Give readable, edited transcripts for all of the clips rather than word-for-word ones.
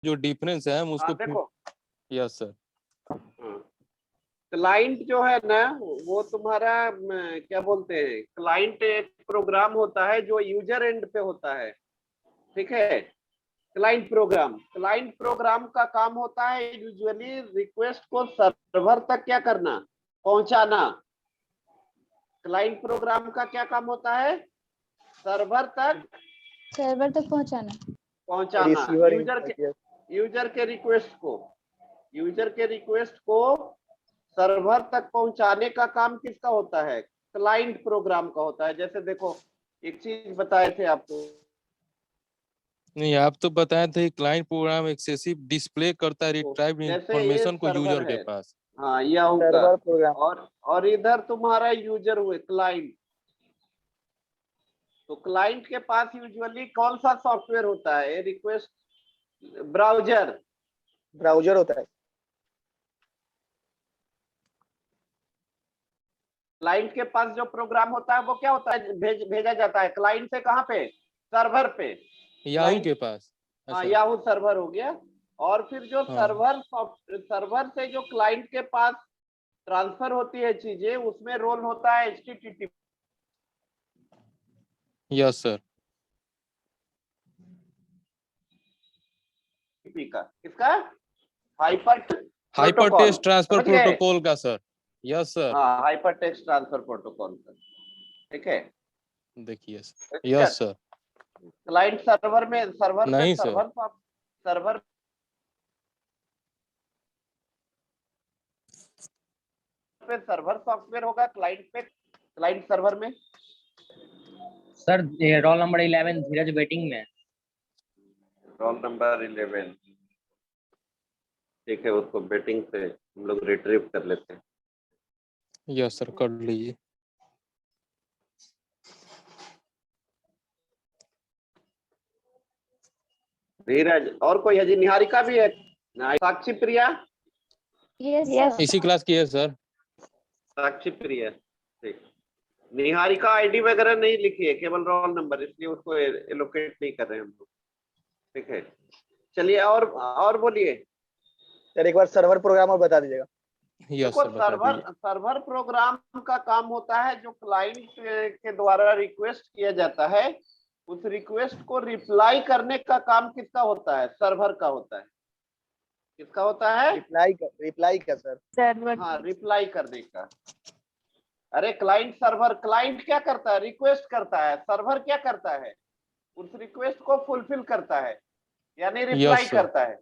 जो डिफरेंस है हम उसको देखो। Yes sir. क्लाइंट जो है ना वो तुम्हारा क्या बोलते हैं, क्लाइंट एक प्रोग्राम होता है जो यूजर एंड पे होता है, ठीक है। क्लाइंट प्रोग्राम का काम होता है यूजुअली रिक्वेस्ट को सर्वर तक क्या करना, पहुंचाना। क्लाइंट प्रोग्राम का क्या काम होता है, सर्वर तक पहुंचाना यूजर के रिक्वेस्ट को सर्वर तक पहुंचाने का काम किसका होता है, क्लाइंट प्रोग्राम का होता है। जैसे देखो एक चीज बताए थे आपको, नहीं आप तो बताए थे क्लाइंट प्रोग्राम एक्सेसिव डिस्प्ले करता है रिट्राइव जैसे ये इंफॉर्मेशन को यूजर सर्वर के है, पास। हाँ याहू का, और इधर तुम्हारा यूजर हुए क्लाइंट। तो क्लाइंट के पास यूजुअली कौन सा सॉफ्टवेयर होता है, रिक्वेस्ट ब्राउजर होता है। क्लाइंट के पास जो प्रोग्राम होता है वो क्या होता है, भेजा जाता है क्लाइंट से कहाँ पे, सर्वर पे, याहू के पास। हाँ अच्छा। याहू सर्वर हो गया। और फिर जो हाँ। सर्वर से जो क्लाइंट के पास ट्रांसफर होती है चीजें, उसमें रोल होता है HTTP यस सर। का, किसका, हाइपर टेक्स्ट ट्रांसफर समझ गए, प्रोटोकॉल का सर। Yes sir. हाँ हाइपर टेक्स्ट ट्रांसफर प्रोटोकॉल का, ठीक है। देखिए sir. Yes sir. Client server में नहीं सर। सर्वर पे सर्वर सॉफ्टवेयर होगा, क्लाइंट सर्वर में। सर रोल नंबर 11 धीरज वेटिंग में। रोल नंबर 11, ठीक है, उसको बेटिंग से हम लोग रिट्रीव कर लेते हैं। यस सर कर लीजिए। धीरज और कोई है जी, निहारिका भी है, साक्षी प्रिया, यस इसी क्लास की है सर। साक्षी प्रिया, ठीक। निहारिका आईडी वगैरह नहीं लिखी है, केवल रोल नंबर, इसलिए उसको एलोकेट नहीं कर रहे हैं हम लोग, ठीक है। चलिए और बोलिए सर, एक बार सर्वर प्रोग्राम और बता दीजिएगा। देखो सर्वर प्रोग्राम का काम होता है जो क्लाइंट के द्वारा रिक्वेस्ट किया जाता है, उस रिक्वेस्ट को रिप्लाई करने का काम किसका होता है, सर्वर का होता है। किसका होता है, रिप्लाई का सर। हाँ रिप्लाई करने का। अरे क्लाइंट क्या करता है, रिक्वेस्ट करता है, सर्वर क्या करता है, उस रिक्वेस्ट को फुलफिल करता है, यानी रिप्लाई करता है।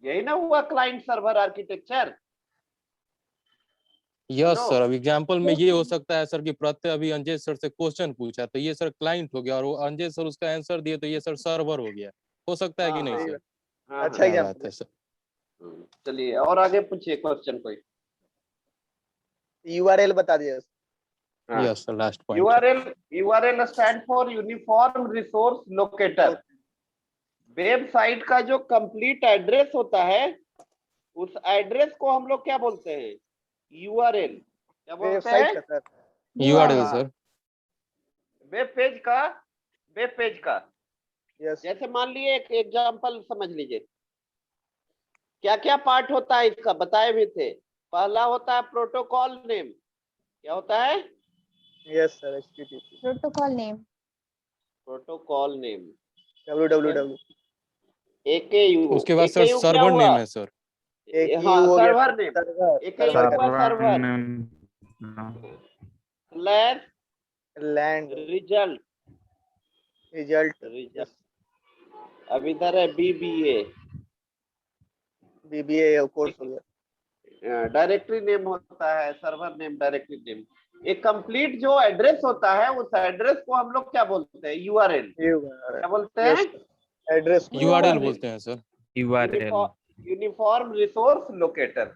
यही ना हुआ client server architecture. Yes sir. अब एग्जांपल में ये हो सकता है सर कि प्रत्यय अभी अंजय सर से क्वेश्चन पूछा तो ये सर क्लाइंट हो गया, और वो अंजय सर उसका आंसर दिए तो ये सर सर्वर हो गया। हो सकता है कि नहीं सर? अच्छा क्या बात है सर। चलिए और आगे पूछिए क्वेश्चन कोई। URL बता दीजिए। Yes sir last point. URL stand for uniform resource locator. Website का जो कंप्लीट एड्रेस होता है, उस एड्रेस को हम लोग क्या बोलते हैं, URL। क्या बोलते हैं, URL सर। वेब पेज का। जैसे मान लिए एक एग्जांपल समझ लीजिए, क्या क्या पार्ट होता है इसका, बताए भी थे। पहला होता है प्रोटोकॉल नेम। क्या होता है, yes sir, HTTP protocol name www। AKU, उसके बाद सर AKU क्या सर्वर हुआ, नेम है सर। हाँ सर्वर नेम, AKU हुआ सर्वर, स्लैश लैंड रिजल्ट। अब इधर है BBA कोर्स हो गया। डायरेक्टरी नेम होता है, सर्वर नेम डायरेक्टरी नेम। एक कंप्लीट जो एड्रेस होता है, उस एड्रेस को हम लोग क्या बोलते हैं, URL। क्या बोलते हैं, एड्रेस URL बोलते हैं सर। यूनिफॉर्म रिसोर्स लोकेटर,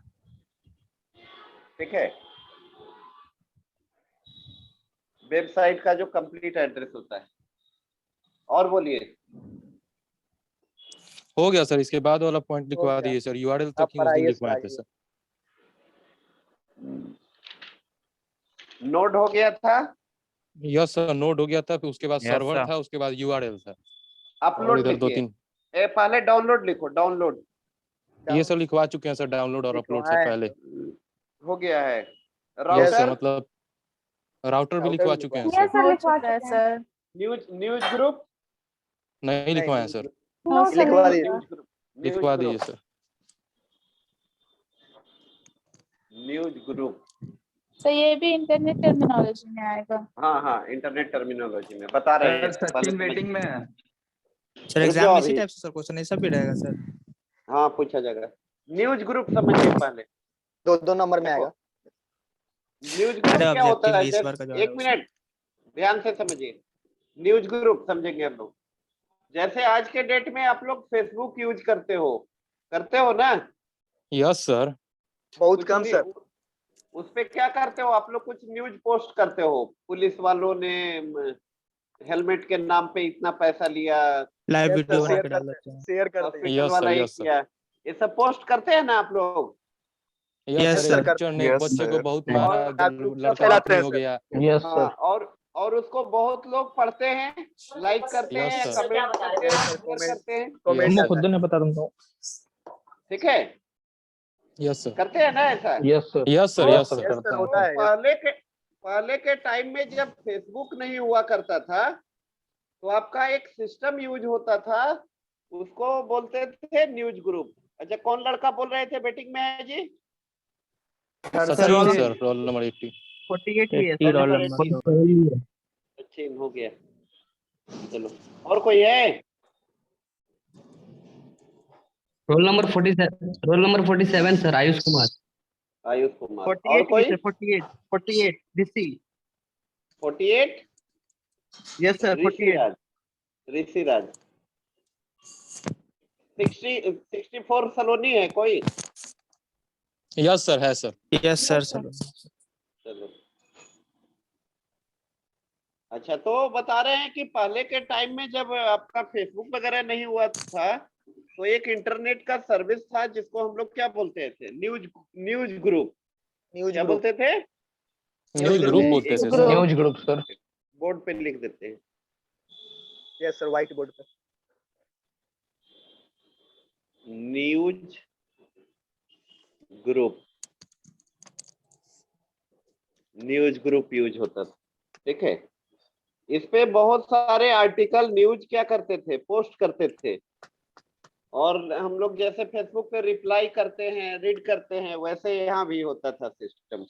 ठीक है। वेबसाइट का जो कंप्लीट एड्रेस होता है। और बोलिए। हो गया सर, इसके बाद वाला पॉइंट लिखवा दिए सर। URL तक ही उस दिन लिखवाए थे सर। नोड हो गया था, यस सर नोड हो गया था, फिर उसके बाद सर्वर था, उसके बाद URL था। अपलोड इधर दो लिखिए, तीन पहले डाउनलोड लिखो, डाउनलोड ये सब लिखवा चुके हैं सर, डाउनलोड और अपलोड से लिखवाए। पहले। हो गया है। यस सर, राउटर, मतलब राउटर भी राउटर लिखवा भी चुके हैं Yes, सर। sir, हो लिखवा चुका है चुके हैं। सर। न्यूज ग्रुप, नहीं लिखवाए हैं सर, No, sir, लिखवा नहीं दिए। न्यूज ग्रुप, लिखवा दीजिए सर। News group. सर ये भी इंटरनेट टर्मिनोलॉजी में आएगा। हाँ हाँ, इंटरनेट टर्मिनोलॉजी में बता रहे हैं। सर पहले सचिन समझ- वेटिंग में है। सर रुक एग्जाम जाओ में इसी अभी। टाइप से सर क्वेश्चन ऐसा भी रहेगा सर? हाँ, पूछा जाएगा। न्यूज ग्रुप समझिए पहले। 2 नंबर में आएगा। न्यूज ग्रुप अरे क्या होता ऑब्जेक्टिव है? में इस बार का जो आ रहा एक है उसमें। मिनट ध्यान से समझिए। न्यूज ग्रुप समझेंगे हम लोग। जैसे आज के डेट में आप लोग फेसबुक यूज करते हो ना? Yes sir. बहुत कुछ कम नहीं- सर। उस पे क्या करते हो आप लोग? कुछ न्यूज पोस्ट करते हो, पुलिस वालों ने हेलमेट के नाम पे इतना पैसा लिया, लाइव Yes, वीडियो sir, बना share के डाल करते देते हैं। शेयर करते हैं। हॉस्पिटल Yes, वाला sir, ये yes, sir. किया, ये सब पोस्ट करते हैं ना आप लोग? Yes Yes, sir, sir. एक टीचर ने एक Yes, बच्चे को sir. बहुत और मारा, जागरूकता लड़का फैलाते जख्मी हैं हो सर। गया। हाँ, और उसको बहुत लोग पढ़ते हैं, लाइक करते Yes, हैं, sir. कमेंट करते हैं, Yes, sir, शेयर comment- करते हैं। कमेंट Yes, आता है। नहीं पता तुमको। ठीक है, यस सर, करते हैं ना ऐसा? Yes sir. यस सर, तो- यस सर। Yes, sir, होता है। पहले के टाइम में जब फेसबुक नहीं हुआ करता था, तो आपका एक सिस्टम यूज होता था, उसको बोलते थे न्यूज ग्रुप। अच्छा, कौन लड़का बोल रहे थे बैटिंग में है जी? Sachin sir, roll number 80। 80 roll number. Sachin हो गया। चलो, और कोई है? Roll number 47 sir, Ayush Kumar. Ayush Kumar. और कोई? 48 ऋषि। 48 yes sir, 48। ऋषिराज। 64 सलोनी है कोई? यस सर, है सर। यस सर चलो। चलो, अच्छा, तो बता रहे हैं कि पहले के टाइम में जब आपका फेसबुक वगैरह नहीं हुआ था, तो एक इंटरनेट का सर्विस था जिसको हम लोग क्या बोलते थे? News group. न्यूज क्या ग्रुप। बोलते थे? न्यूज ग्रुप बोलते थे sir. News group sir. Board पे लिख देते हैं। यस सर, व्हाइट बोर्ड पे। News group, news group use होता था। ठीक है, इस पे बहुत सारे आर्टिकल न्यूज क्या करते थे? पोस्ट करते थे। और हम लोग जैसे फेसबुक पे रिप्लाई करते हैं, रीड करते हैं, वैसे यहाँ भी होता था सिस्टम।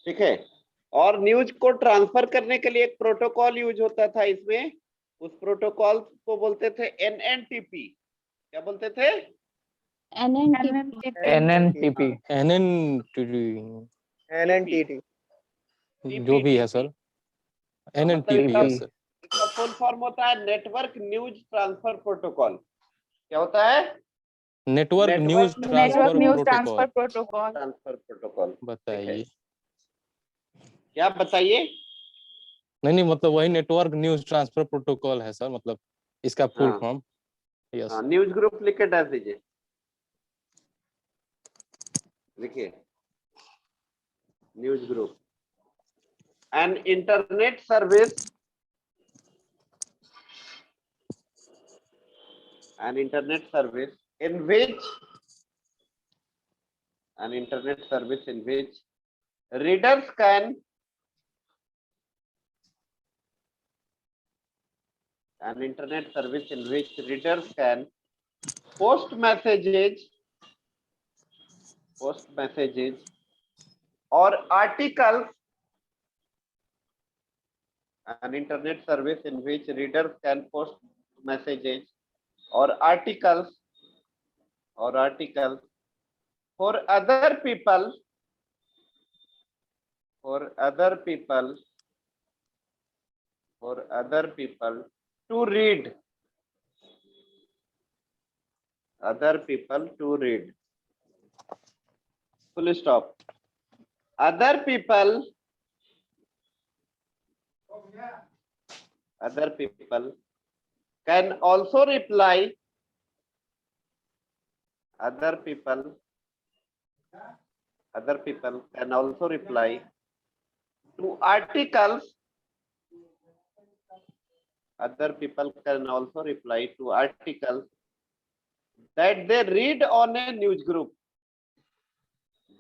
ठीक है, और न्यूज को ट्रांसफर करने के लिए एक प्रोटोकॉल यूज होता था इसमें। उस प्रोटोकॉल को बोलते थे NNTP। क्या बोलते थे? NNTP। NNTP। NNTT, NNTT। जो भी है सर। मतलब NNTP, इसका यस सर। फुल फॉर्म होता है नेटवर्क न्यूज ट्रांसफर प्रोटोकॉल। क्या होता है? Network news transfer news transfer protocol. Protocol. Transfer protocol. बताइए। क्या बताइए? नहीं, मतलब वही नेटवर्क न्यूज ट्रांसफर प्रोटोकॉल है सर, मतलब इसका फुल हाँ। फॉर्म। यस। हाँ, न्यूज ग्रुप लिख के डाल दीजिए। लिखिए, news group an internet service, an internet service in which readers can post messages or articles. An internet service in which readers can post messages or articles for other people to read. Full stop. Other people can also reply. Other people can also reply to articles. Other people can also reply to articles that they read on a news group.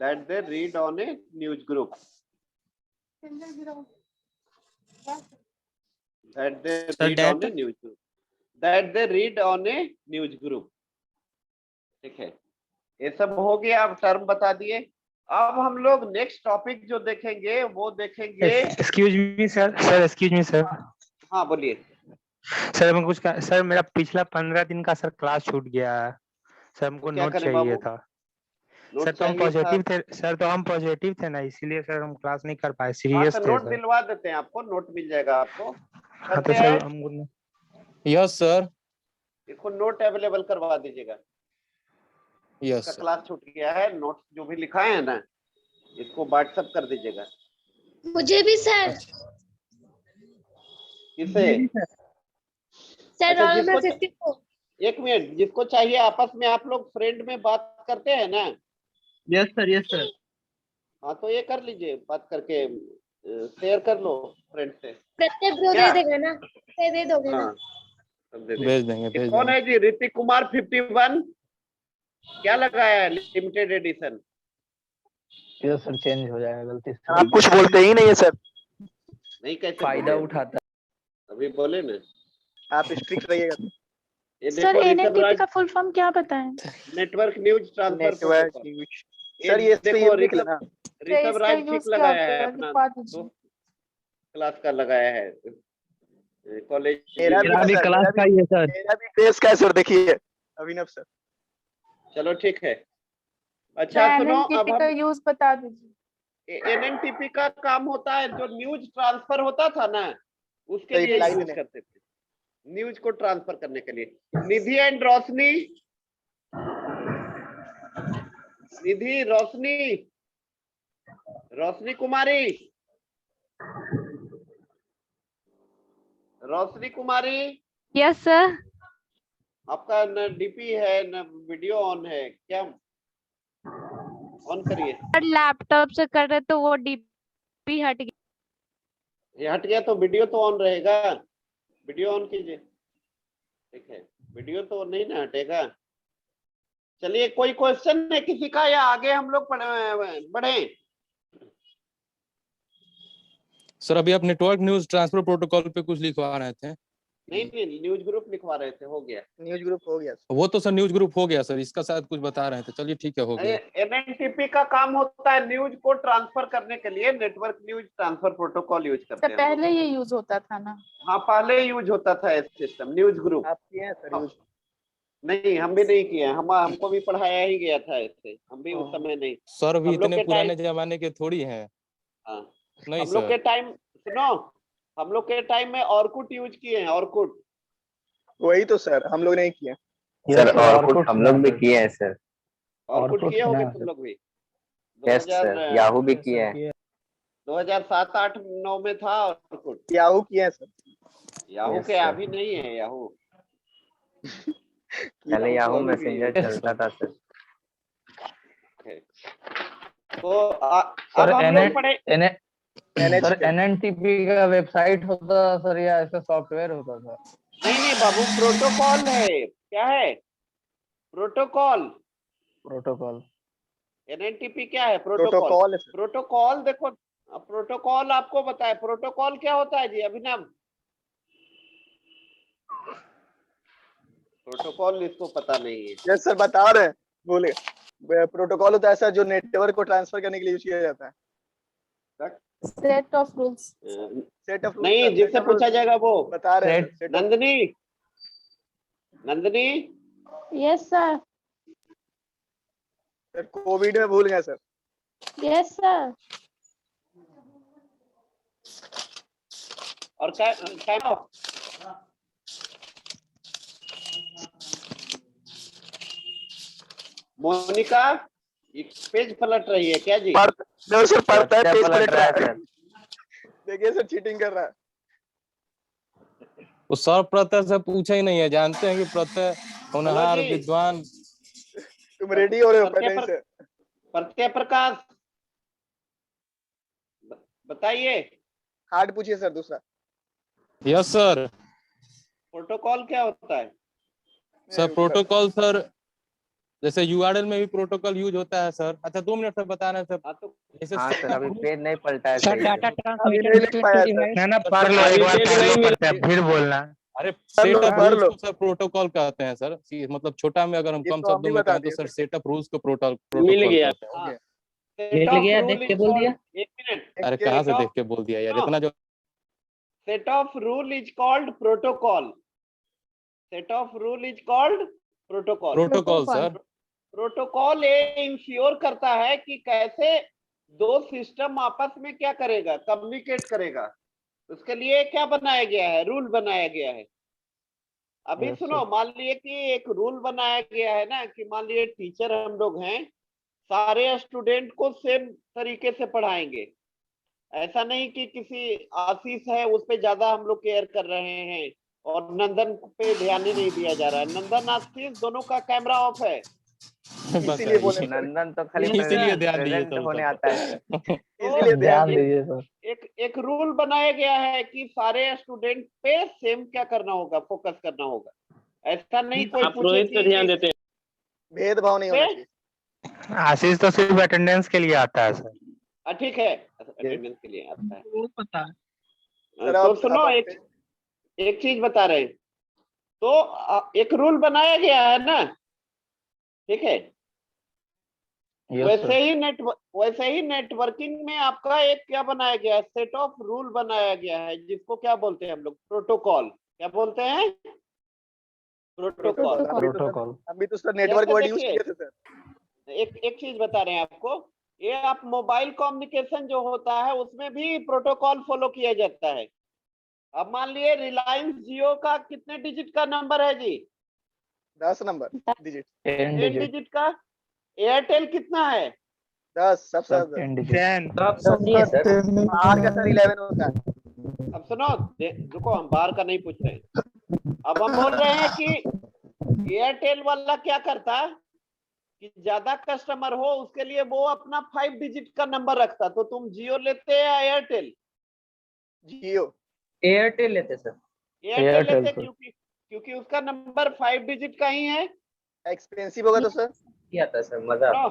That they read on a news group. That they Sir, read on that- a news group. That they read on a news group. ठीक है, ये सब हो गया, आप term बता दिए। अब हम लोग नेक्स्ट टॉपिक जो देखेंगे वो देखेंगे। Excuse me sir, excuse me sir. हाँ बोलिए। सर मैं सर मेरा पिछला 15 दिन का सर क्लास छूट गया है सर, हमको तो क्या नोट करें चाहिए बाबू? था नोट सर। तो हम चाहिए था? पॉजिटिव थे सर, तो हम पॉजिटिव थे ना, इसीलिए सर हम क्लास नहीं कर पाए, हाँ सीरियस तो थे नोट सर। दिलवा देते हैं आपको, नोट मिल जाएगा आपको। हाँ तो करते सर हैं, हमको यस सर, इसको नोट अवेलेबल करवा दीजिएगा। यस इसका सर। क्लास छूट गया है, नोट जो भी लिखा है ना इसको व्हाट्सएप कर दीजिएगा। मुझे भी सर। अच्छा, किसे? सर अच्छा, रोल नंबर जिसको 54। एक मिनट, जिसको चाहिए आपस में आप लोग फ्रेंड में बात करते हैं ना? Yes sir, yes sir. हाँ तो ये कर लीजिए, बात करके शेयर कर लो फ्रेंड से। प्रत्येक ब्रो क्या? दे देगा ना? दे दोगे ना? हाँ सब दे देंगे। भेज देंगे, ये भेज कौन देंगे। है जी? ऋतिक कुमार 51 क्या लगाया है? Limited edition. ये सर चेंज हो जाएगा गलती से। आप कुछ बोलते ही नहीं है सर, नहीं कैसे फायदा बोले? उठाता अभी बोले ना। आप स्ट्रिक्ट रहिएगा। ये सर देखो, ऋषभ एनएनटीपी राज का फुल फॉर्म क्या बताएं? Network news transfer network protocol. Sir, ये तो देखो ये लिख लेना। ऋषभ इसका राज यूज ठीक क्या लगाया होता है है? अपना, लिखवा तो दीजिए। क्लास का लगाया है कॉलेज। मेरा मेरा भी सर, क्लास का ही है सर। मेरा भी देश का है सर, देखिए अभिनव सर। चलो ठीक है। सर अच्छा सुनो, अब एनएनटीपी का हम यूज बता दीजिए। एनएनटीपी का काम होता है जो न्यूज ट्रांसफर होता था ना, उसके सही लिए रिप्लाई यूज देने। करते थे, न्यूज को ट्रांसफर करने के लिए। Nidhi and Roshni, Nidhi Roshni, Roshni Kumari, Roshni Kumari, yes sir. आपका न डीपी है न वीडियो ऑन है क्या? ऑन करिए। लैपटॉप से कर रहे तो वो डीपी हट गया। ये हट गया तो वीडियो तो ऑन रहेगा, वीडियो ऑन कीजिए। ठीक है, वीडियो तो नहीं ना हटेगा। चलिए, कोई क्वेश्चन है किसी का, या आगे हम लोग बढ़े? सर अभी आप नेटवर्क न्यूज ट्रांसफर प्रोटोकॉल पे कुछ लिखवा रहे थे। नहीं नहीं, न्यूज ग्रुप लिखवा रहे थे, हो गया। न्यूज ग्रुप हो गया सर। वो तो सर न्यूज ग्रुप हो गया सर, इसका शायद कुछ बता रहे थे। चलिए ठीक है, हो गया। एनएनटीपी का काम होता है न्यूज को ट्रांसफर करने के लिए, network news transfer protocol use करते सर हैं हम लोग। पहले ये यूज होता था ना? हाँ पहले यूज होता था सिस्टम, न्यूज ग्रुप। आप किए हैं सर यूज? नहीं, हम भी नहीं किए हैं, हमको भी पढ़ाया ही गया था इससे, हम भी उस समय नहीं। सर भी हम लोग इतने के पुराने जमाने के थोड़ी हैं। हाँ, नहीं हम लोग सर, के टाइम, सुनो, हम लोग के टाइम में ऑरकुट यूज किए हैं, ऑरकुट। वही तो सर, हम लोग नहीं किए। सर और कुछ हम लोग भी किए हैं सर। ऑरकुट ऑरकुट किए होगे सुना है तुम सर। लोग भी? यस सर, याहू भी किए हैं। 2007-8-9 में था ऑरकुट। याहू किए हैं सर। याहू Yes, के sir. अभी नहीं है याहू। पहले याहू अभी भी मैसेंजर है। चलता था सर। तो अब हम लोग पढ़े। सर एनएनटीपी का वेबसाइट होता था सर, या ऐसा सॉफ्टवेयर होता था? नहीं नहीं बाबू, प्रोटोकॉल है। क्या है? प्रोटोकॉल। प्रोटोकॉल। एनएनटीपी क्या है? प्रोटोकॉल। प्रोटोकॉल है सर। प्रोटोकॉल देखो, प्रोटोकॉल आपको बताए, प्रोटोकॉल क्या होता है जी अभिनव? प्रोटोकॉल इसको पता नहीं है। यस सर, बता रहे हैं, बोले। प्रोटोकॉल होता है सर जो नेटवर्क को ट्रांसफर करने के लिए यूज किया जाता है। Set of rules. Set of नहीं, जिससे पूछा जाएगा वो बता रहे हैं sir. Nandini, Nandini. Yes sir. Sir Covid में भूल गए सर। Yes sir. और क्या मोनिका, ये पेज पलट रही है क्या जी? नहीं सर, पढ़ता है, क्या पेज पलट पलट रहा रहा है है। सर? देखिए सर, चीटिंग कर रहा है। वो सर प्रत्यय से पूछा ही नहीं है। जानते हैं कि प्रत्यय होनहार जी। विद्वान। तुम रेडी हो रहे हो प्रत्यय पहले से? प्रत्यय प्रकाश बताइए। हार्ड पूछिए सर दूसरा। Yes sir. प्रोटोकॉल क्या होता है? सर प्रोटोकॉल सर जैसे यूआरएल में भी प्रोटोकॉल यूज होता है सर। अच्छा 2 मिनट से बता रहे हैं सर। हाँ तो जैसे हाँ सर अभी पेज नहीं पलटा है सर सही डाटा से। अभी नहीं लिख पाया सर। ना पढ़ लो, एक बार पढ़ लो पढ़ते हैं फिर बोलना। अरे पढ़ लो, सेटअप पढ़ रूल्स लो। को सर प्रोटोकॉल कहते हैं सर। मतलब छोटा में अगर हम ये कम तो हम शब्दों भी में बता कहें तो दिए सर सर। सेटअप रूल्स को मिल प्रोटोकॉल गया। कहते हैं। हाँ, okay. Set of rule is called, एक मिनट, अरे कहाँ से देख के बोल दिया यार, इतना जो set of rule is called protocol. Set of rule is called protocol. Protocol sir. Protocol ये इंश्योर करता है कि कैसे दो सिस्टम आपस में क्या करेगा, कम्युनिकेट करेगा। उसके लिए क्या बनाया गया है, रूल बनाया गया है। अभी Yes, सुनो, sir. मान लिए कि एक रूल बनाया गया है ना कि मान लिए टीचर हम लोग हैं, सारे स्टूडेंट को सेम तरीके से पढ़ाएंगे। ऐसा नहीं कि किसी आशीष है उस पे ज्यादा हम लोग केयर कर रहे हैं और नंदन पे ध्यान ही नहीं दिया जा रहा है। नंदन आशीष दोनों का कैमरा ऑफ है। बस इसीलिए बोले सर। नंदन तो खाली इसीलिए ध्यान दिए प्रेजेंट सर होने सब आता है। इसीलिए ध्यान एक- दीजिए सर। एक रूल बनाया गया है कि सारे स्टूडेंट पे सेम क्या करना होगा, फोकस करना होगा। ऐसा नहीं कोई पूछे कि ध्यान देते भेदभाव नहीं होना चाहिए। आशीष तो सिर्फ अटेंडेंस के लिए आता है सर। ठीक है, अटेंडेंस के लिए आता है। वो पता सर तो आप सुनो, एक चीज बता रहे हैं। तो एक रूल बनाया गया है ना, ठीक है। Yes, वैसे sir. ही नेटवर्किंग में आपका एक क्या बनाया गया है, सेट ऑफ रूल बनाया गया है, जिसको क्या बोलते हैं हम लोग, प्रोटोकॉल। क्या बोलते हैं, प्रोटोकॉल। प्रोटोकॉल। अभी तो सर नेटवर्क वर्ड यूज देखिए, किए थे सर। एक चीज बता रहे हैं आपको, ये आप मोबाइल कम्युनिकेशन जो होता है उसमें भी प्रोटोकॉल फॉलो किया जाता है। अब मान लिए रिलायंस जियो का कितने डिजिट का नंबर है जी, 10 नंबर डिजिट। 10 10 digit. डिजिट का। एयरटेल कितना है, 10 सबसे सब ज्यादा। 10 digit. सब नहीं है सर। बाहर का सर 11 होता है। अब सुनो, रुको, हम बाहर का नहीं पूछ रहे हैं। अब हम बोल रहे हैं कि एयरटेल वाला क्या करता कि ज्यादा कस्टमर हो उसके लिए वो अपना 5 डिजिट का नंबर रखता। तो तुम जियो लेते या एयरटेल? जियो। एयरटेल लेते सर। एयरटेल एयरटेल लेते, सर। क्योंकि उसका नंबर 5 डिजिट का ही है। एक्सपेंसिव होगा तो सर। क्या था सर मजा। सुनो,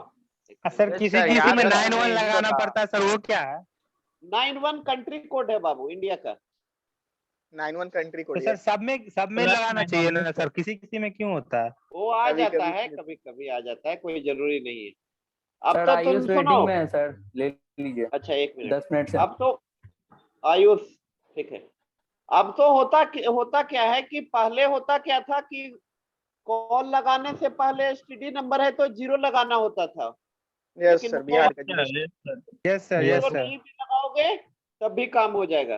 सर किसी सर, किसी याद में रखना 91 नहीं लगाना होता। पड़ता है सर, वो क्या है? 91 कंट्री कोड है बाबू, इंडिया का। 91 कंट्री तो कोड सर सब में लगाना चाहिए ना सर, किसी किसी में क्यों होता है? वो आ कभी जाता कभी है, कभी कभी आ जाता है, कोई जरूरी नहीं है। अब सर तो आयुष तुम सुनो, वेटिंग में है सर, ले लीजिए। अच्छा 1 मिनट, 10 मिनट से। अब तो आयुष, ठीक है। अब तो होता क्या है कि पहले होता क्या था कि कॉल लगाने से पहले एसटीडी नंबर है तो 0 लगाना होता था। यस लेकिन सर, वो बिहार का yes sir zero yes sir. नहीं भी लगाओगे तब भी काम हो जाएगा।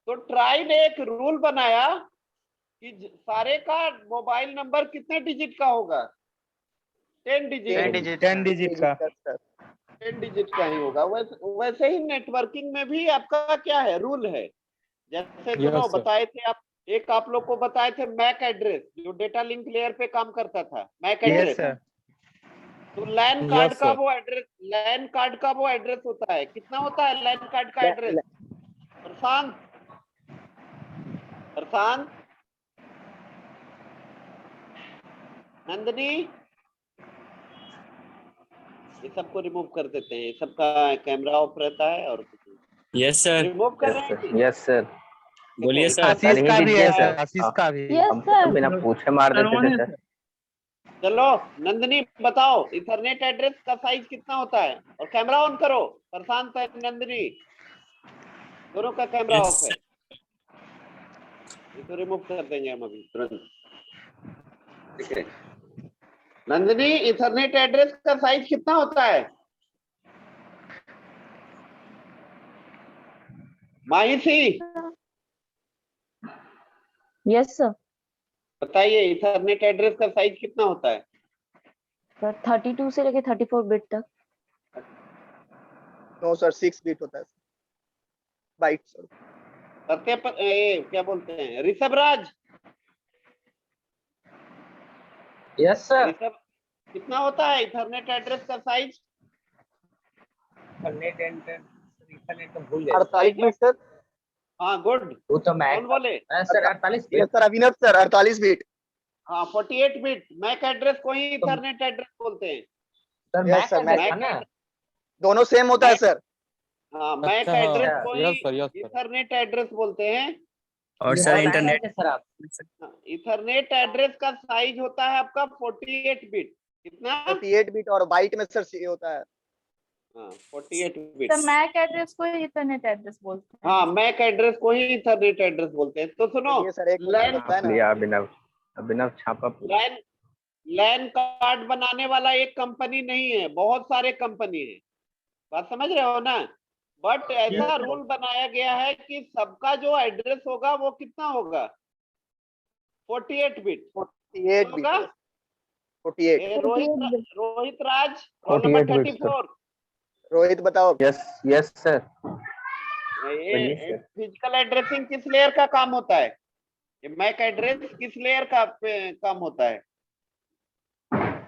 तो ट्राई ने एक रूल बनाया कि सारे का मोबाइल नंबर कितने डिजिट का होगा, 10 डिजिट। 10 डिजिट का। 10 डिजिट का ही होगा। वैसे ही नेटवर्किंग में भी आपका क्या है, रूल है। जैसे सुनो, sir. बताए थे आप, एक आप लोग को बताए थे मैक एड्रेस, जो डेटा लिंक लेयर पे काम करता था, मैक यस एड्रेस। सर। तो लैन कार्ड Yes, का sir. वो एड्रेस, लैन कार्ड का वो एड्रेस होता है, कितना होता है लैन कार्ड का एड्रेस? प्रशांत, प्रशांत, नंदनी, ये सबको रिमूव कर देते हैं, सबका कैमरा ऑफ रहता है और यस सर। रिमूव कर रहे हैं कि? Yes sir. बोलिए सर। आशीष का भी है सर, सर। आशीष का भी। हम तो बिना पूछे मार देते थे सर। चलो नंदनी बताओ, इथरनेट एड्रेस का साइज कितना होता है? और कैमरा ऑन करो, प्रशांत और नंदनी दोनों का कैमरा Yes, ऑफ है। ये तो रिमूव कर देंगे हम अभी तुरंत, ठीक है। नंदनी, इथरनेट एड्रेस का साइज कितना होता है? माहिसी यस सर। बताइए, इथरनेट एड्रेस का साइज कितना होता है? सर 32 से लेके 34 बिट तक। नो सर, 6 बिट होता है बाइट सर। क्या बोलते हैं, ऋषभराज? Yes sir. ऋषभ, कितना होता है इथरनेट एड्रेस का साइज? इथरनेट तो भूल गए। 48 बिट सर। हाँ गुड, वो तो मैं कौन बोले? सर 48 यस सर, अभिनव सर 48 बिट। हाँ 48 बिट मैक एड्रेस को ही इथरनेट एड्रेस बोलते हैं। Sir Yes, MAC sir, address MAC है ना? दोनों सेम होता है सर। हाँ मैक अच्छा, हाँ, एड्रेस को ही yes sir, yes sir. Ethernet address बोलते हैं। और ये सर बताएंगे इंटरनेट सर आप? इथरनेट एड्रेस का साइज होता है आपका 48 बिट। कितना? 48 बिट और बाइट में सर ये होता है। हाँ 48 बिट। तो मैक एड्रेस को इथरनेट एड्रेस बोलते हैं। हाँ मैक एड्रेस को ही इथरनेट एड्रेस बोलते हैं। तो सुनो, ये सर एक लैन होता है ना। लिया अभिनव छापा पूरा। लैन लैन कार्ड बनाने वाला एक कंपनी नहीं है, बहुत सारे कंपनी है। बात समझ रहे हो ना? बट ऐसा रूल बनाया गया है कि सबका जो एड्रेस होगा वो कितना होगा? 48 बिट 48 बिट होगा। 48। ए, Rohit Raj, roll number 48 bit, 34। Rohit बताओ। Yes sir. ये फिजिकल एड्रेसिंग किस लेयर का काम होता है? ये मैक एड्रेस किस लेयर का काम होता है?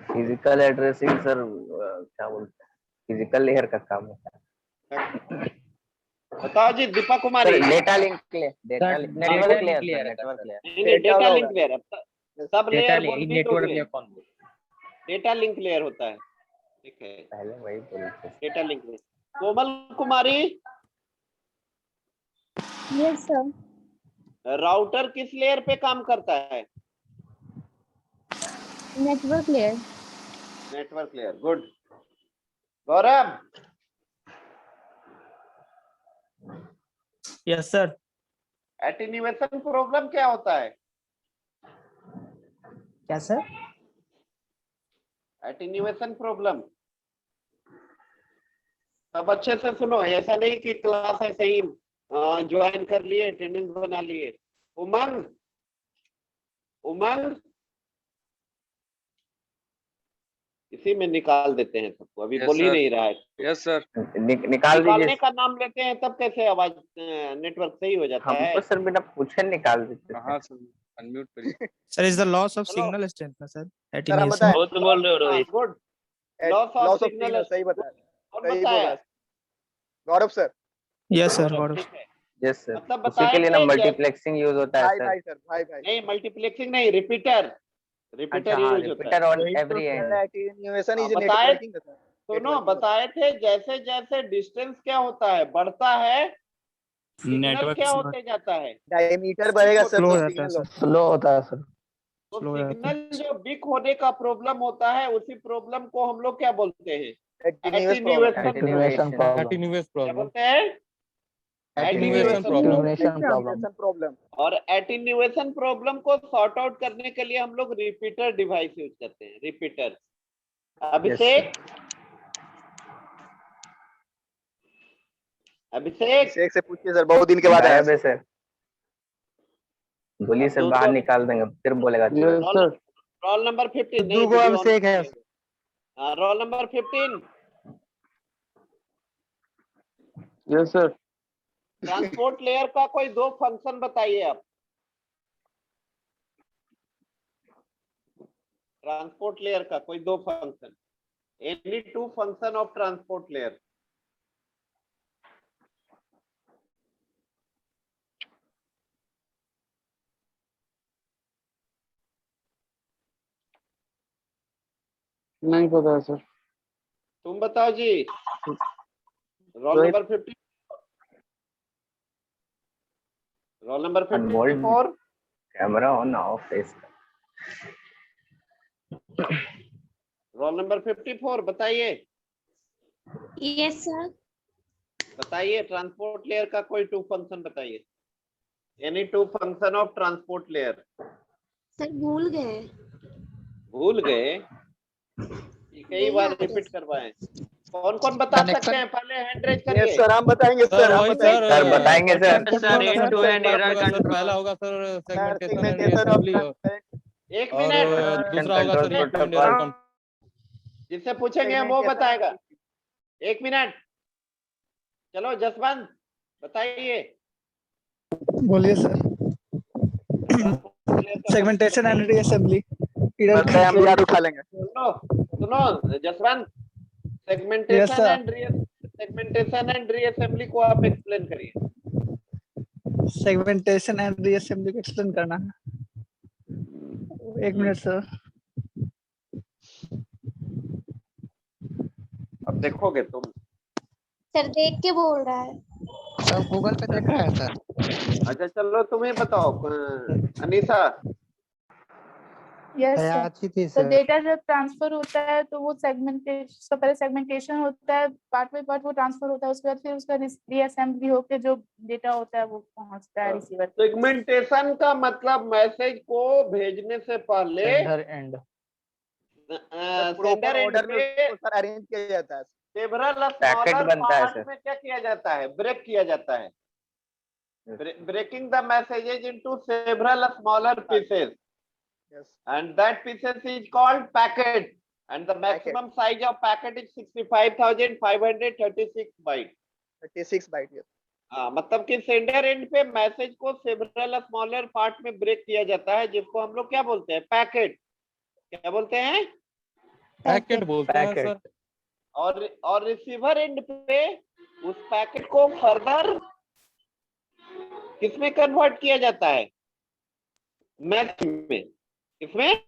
फिजिकल एड्रेसिंग सर क्या बोलते हैं, फिजिकल लेयर का काम होता है। बताओ जी Deepa Kumari. Data link network layer. Data link layer. सब लेयर नेटवर्क लेयर कौन बोलते हैं? डेटा लिंक लेयर होता है। ठीक है, पहले वही बोलते थे। Data link layer. Komal Kumari, yes sir. Router किस लेयर पे काम करता है? Network layer. Network layer, good. Gaurav, yes sir. Attenuation problem क्या होता है? क्या सर? Attenuation problem. सब अच्छे से सुनो, ऐसा नहीं कि क्लास ऐसे ही ज्वाइन कर लिए, अटेंडेंस बना लिए। उमंग, उमंग इसी में निकाल देते हैं सबको, अभी बोल ही नहीं रहा है। Yes sir. निकाल निकालने दीजिए। का नाम लेते हैं तब कैसे आवाज नेटवर्क सही हो जाता है? हमको सर बिना पूछे निकाल देते। हाँ सर, अनम्यूट करिए। Sir is the loss of चलो। सिग्नल स्ट्रेंथ ना सर? सर हम बताएं। बहुत बोल रहे हो Rohit. Good. Loss of signal सही बताया। कौन सही बोल बताया? रहा है गौरव सर। यस सर गौरव। ठीक है, यस सर। मतलब उसी के लिए ना बताए थे मल्टीप्लेक्सिंग यूज होता है भाई सर। भाई सर भाई भाई। नहीं मल्टीप्लेक्सिंग नहीं, रिपीटर अच्छा हाँ, यूज होता है। रिपीटर ऑन वही तो एवरी एंड। एटेन्यूएशन इज बताए, नेटवर्किंग सर। सुनो बताए थे जैसे जैसे डिस्टेंस क्या होता है, बढ़ता है, सिग्नल नेटवर्क क्या होते जाता है? डायमीटर बढ़ेगा सर स्लो तो हो जाता है सिग्नल सर। स्लो होता है सर। तो स्लो हो जाता है। सिग्नल जो बिक होने का प्रॉब्लम होता है, उसी प्रॉब्लम को हम लोग क्या बोलते हैं? Attenuation attenuation problem. एटीन्यूएस क्या प्रॉब्लम। बोलते हैं? Attenuation problem. Attenuation problem. Problem. और एटीन्यूएशन प्रॉब्लम को सॉर्ट आउट करने के लिए हम लोग रिपीटर डिवाइस यूज करते हैं। रिपीटर। अभिषेक, अभिषेक से पूछिए सर, बहुत दिन के बाद आया गायब है सर। बोलिए सर, बाहर निकाल देंगे फिर बोलेगा। रोल नंबर 15 नहीं, अभिषेक है। Roll number 15। Yes sir. Transport layer का कोई दो फंक्शन बताइए आप। ट्रांसपोर्ट लेयर का कोई दो function. Any two function of transport layer. नहीं पता सर। तुम बताओ जी। Roll number 50। Roll number 54। Camera on off है इसका। रोल नंबर 54 बताइए। Yes sir. बताइए ट्रांसपोर्ट लेयर का कोई टू फंक्शन बताइए। Any two function of transport layer. Sir भूल गए। भूल गए? कई बार रिपीट करवाएं। कौन कौन बता सकते हैं? पहले हैंड रेज करिए। सर हम बताएंगे सर, हम वही बताएंगे। सर बताएंगे sir. Sir end to end error control. पहला होगा सर सेगमेंटेशन एंड रीअसेंबली, एक और मिनट, दूसरा होगा sir end to end error control. जिससे पूछेंगे वो बताएगा। एक मिनट, चलो जसवंत बताइए। बोलिए सर। Segmentation and reassembly. हम याद उठा लेंगे। सुनो सुनो जसवंत, सेगमेंटेशन एंड रीअसेंबली को आप एक्सप्लेन करिए। सेगमेंटेशन एंड रीअसेंबली को एक्सप्लेन करना है। एक मिनट सर। अब देखोगे तुम। सर देख के बोल रहा है। सब गूगल पे देख रहा है सर। अच्छा चलो तुम्हें बताओ अनीसा। Yes sir. हयाची थी तो सर। डेटा जब ट्रांसफर होता है तो वो सेगमेंटेशन, तो पहले सेगमेंटेशन होता है, पार्ट बाय पार्ट वो ट्रांसफर होता है, उसके बाद फिर उसका रीअसेंबली होकर जो डेटा होता है वो पहुंचता है रिसीवर तक। सेगमेंटेशन का मतलब मैसेज को भेजने से पहले sender and. Sender and order में पे उसको सर अरेंज किया जाता है। सेवरल पैकेट स्मॉलर बनता है पार्ट सर। में क्या किया जाता है, ब्रेक किया जाता है। Breaking the messages into several smaller pieces Yes. and that pieces is called packet and the maximum size of packet is 65,536 byte. 36 bite. Yes. हाँ, मतलब कि सेंडर एंड पे मैसेज को सेवरल स्मॉलर पार्ट में break किया जाता है, जिसको हम लोग क्या बोलते हैं, पैकेट। क्या बोलते हैं? पैकेट बोलते हैं सर। और रिसीवर एंड पे उस पैकेट को फर्दर किसमें कन्वर्ट किया जाता है, मैसेज में। किसमें?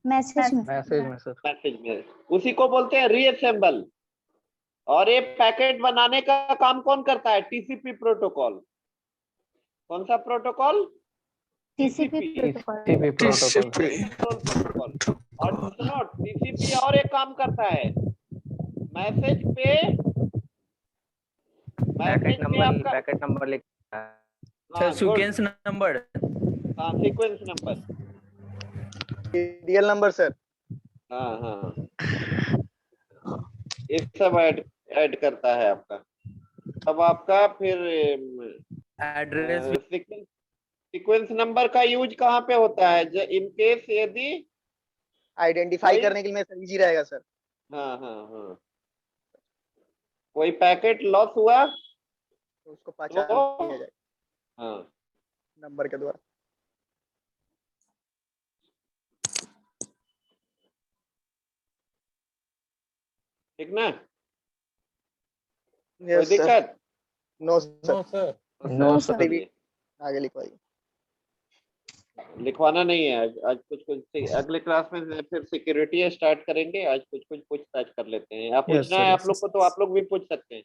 मैसेज में। मैसेज में सर। मैसेज में। उसी को बोलते हैं रीअसेंबल। और ये पैकेट बनाने का काम कौन करता है? TCP protocol. कौन सा प्रोटोकॉल? TCP protocol. प्रोटोकॉल। और सुनो, टीसीपी और एक काम करता है, मैसेज पे पैकेट नंबर लिखता है सर, सीक्वेंस नंबर। हाँ, sequence number, serial number sir. हाँ हाँ, ये सब ऐड करता है आपका। अब आपका फिर एड्रेस। सीक्वेंस नंबर का यूज कहाँ पे होता है? इन केस यदि आइडेंटिफाई करने के लिए सर इजी रहेगा सर। हाँ हाँ हाँ, कोई पैकेट लॉस हुआ तो उसको पहचान किया जाए हाँ नंबर के द्वारा। ठीक ना? कोई Yes, sir. दिक्कत? No sir. No sir. आगे लिखवाइए। लिखवाना नहीं है आज कुछ अगले क्लास में फिर सिक्योरिटी स्टार्ट करेंगे। आज कुछ पूछताछ कर लेते हैं। आप पूछना है आप लोग को तो आप लोग भी पूछ सकते हैं।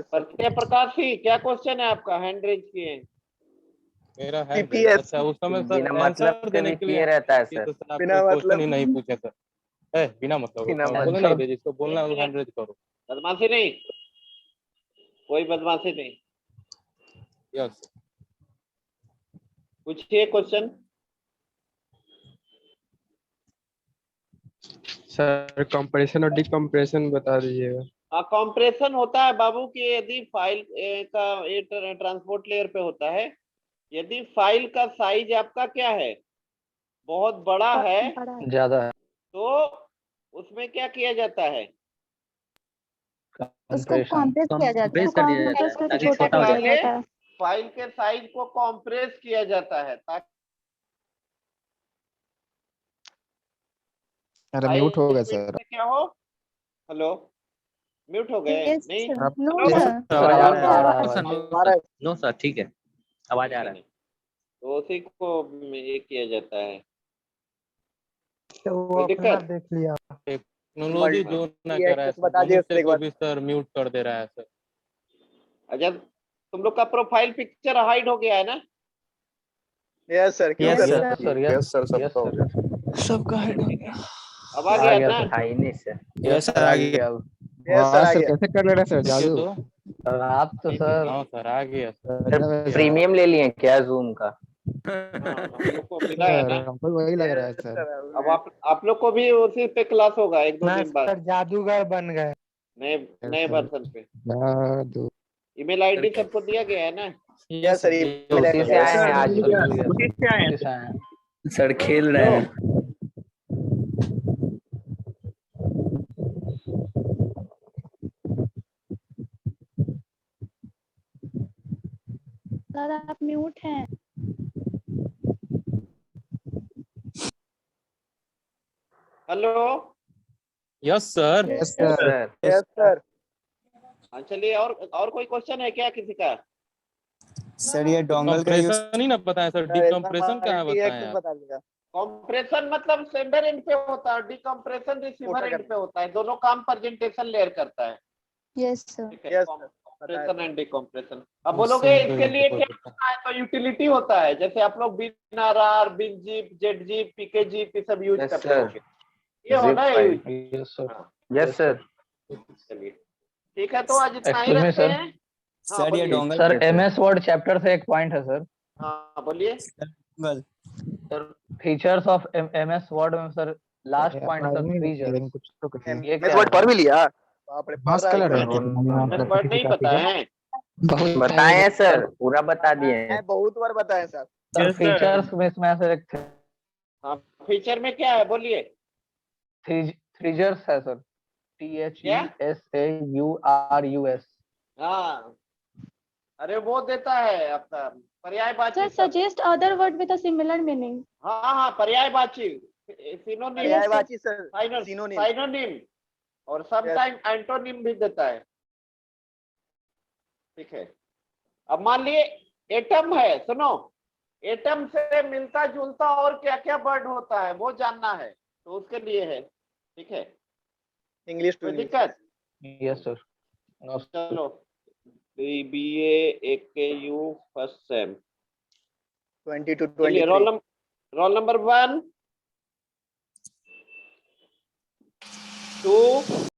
प्रत्यय प्रकाश ही क्या क्वेश्चन है आपका? हैंड रेज किए। मेरा है। TPS अच्छा, उस समय सर बिना आंसर मतलब देने के के लिए रहता है तो सर। सर आप बिना क्वेश्चन मतलब। ही नहीं पूछे सर। बिना मतलब बिना बोलना मतलब। नहीं, जिसको बोलना है हैंड रेज करो। बदमाशी नहीं, कोई बदमाशी नहीं। यस पूछिए क्वेश्चन। सर कंप्रेशन और डिकम्प्रेशन बता दीजिएगा। हाँ, कंप्रेशन होता है बाबू की यदि फाइल का ये ट्रांसपोर्ट लेयर पे होता है। यदि फाइल का साइज आपका क्या है, बहुत बड़ा है, ज्यादा है तो उसमें क्या किया जाता है? उसको कॉम्प्रेस किया जाता है। कॉम्प्रेस करके छोटा किया जाता है। फाइल के साइज को कॉम्प्रेस किया जाता है ताकि म्यूट हो गया सर। क्या हो। हेलो, म्यूट हो गए? Yes, नहीं, sir. No, hello? sir. No sir, ठीक है, आवाज आ रहा है। तो उसी को ये किया जाता है। वो कोई अपना दिक्कत? देख लिया। टेक्नोलॉजी जो ना कर रहा है बता दिए उससे मनुष्य एक को बार। भी सर म्यूट कर दे रहा है सर। अच्छा, तुम लोग का प्रोफाइल पिक्चर हाइड हो गया है ना? Yes sir. क्यों yes sir? Sir. Yes sir. सबका हेड हो गया। अब आ गया ना? था ही नहीं सर। यस सर आ गया। यस सर आ गया। कैसे कर ले रहे सर जादू? तो आप तो सर हाँ सर आ गया सर। सर प्रीमियम ले लिए क्या जूम का? हाँ, हम लोग को मिला है ना? हमको वही लग रहा है सर। अब आप लोग को भी उसी पे क्लास होगा 1-2 दिन बाद, सर जादूगर बन गए। नए वर्जन पे। जादू। ईमेल आईडी सबको दिया गया है ना? Yes sir. उसी से आए हैं आज सर खेल रहे हैं। सर आप म्यूट हैं। Hello, yes sir. Yes sir. Yes sir. हाँ चलिए, और कोई क्वेश्चन है क्या किसी का? सर ये डोंगल का यूज कंप्रेशन ही ना बताएं सर, डिकम्प्रेशन कहाँ बताएं आप? बता देगा। कॉम्प्रेशन मतलब सेंडर एंड पे होता है, डिकम्प्रेशन रिसीवर एंड पे होता है, दोनों काम प्रेजेंटेशन लेयर करता है। Yes sir. ठीक है, Yes, कॉम्प्रेशन एंड डिकम्प्रेशन। अब बोलोगे इसके लिए क्या होता है, तो यूटिलिटी होता है, जैसे आप लोग बिन आरआर, बिन जीप, जेड जीप, पीके जीप ये सब यूज Yes, करते sir. होंगे, ये होना है Zip use. Yes sir. Yes sir. चलिए ठीक है, तो आज इतना ही Excuse me, रखते sir. हैं। हाँ बोलिए। सर MS वर्ड चैप्टर से एक पॉइंट है सर। हाँ बोलिए। Sir features of MS word में sir last point sir features, कुछ तो करिए। ये इस क्या वर्ड है? पढ़ भी लिया? बाप रे, पढ़ रहा है कलर एकदम। है वर्ड नहीं पता है? बहुत बताए हैं सर, पूरा बता दिए हैं। मैं बहुत बार बताया सर। सर फीचर्स में इसमें सर एक हाँ फीचर में क्या है बोलिए। थ्रीजर्स है सर, THESAURUS। हाँ अरे वो देता है अपना पर्यायवाची सर शब्द। Suggest other word with a similar meaning. हाँ हाँ पर्यायवाची, सिनोनिम, पर्यायवाची सर, synonym। साइनोनिम और समटाइम एंटोनिम भी देता है। ठीक है, अब मान लिए एटम है, सुनो एटम से मिलता जुलता और क्या क्या वर्ड होता है वो जानना है, तो उसके लिए है। ठीक है, इंग्लिश टू कोई दिक्कत? Yes sir. नो चलो BA AKU first sem 20 to चलिए, 23। Roll number 1 2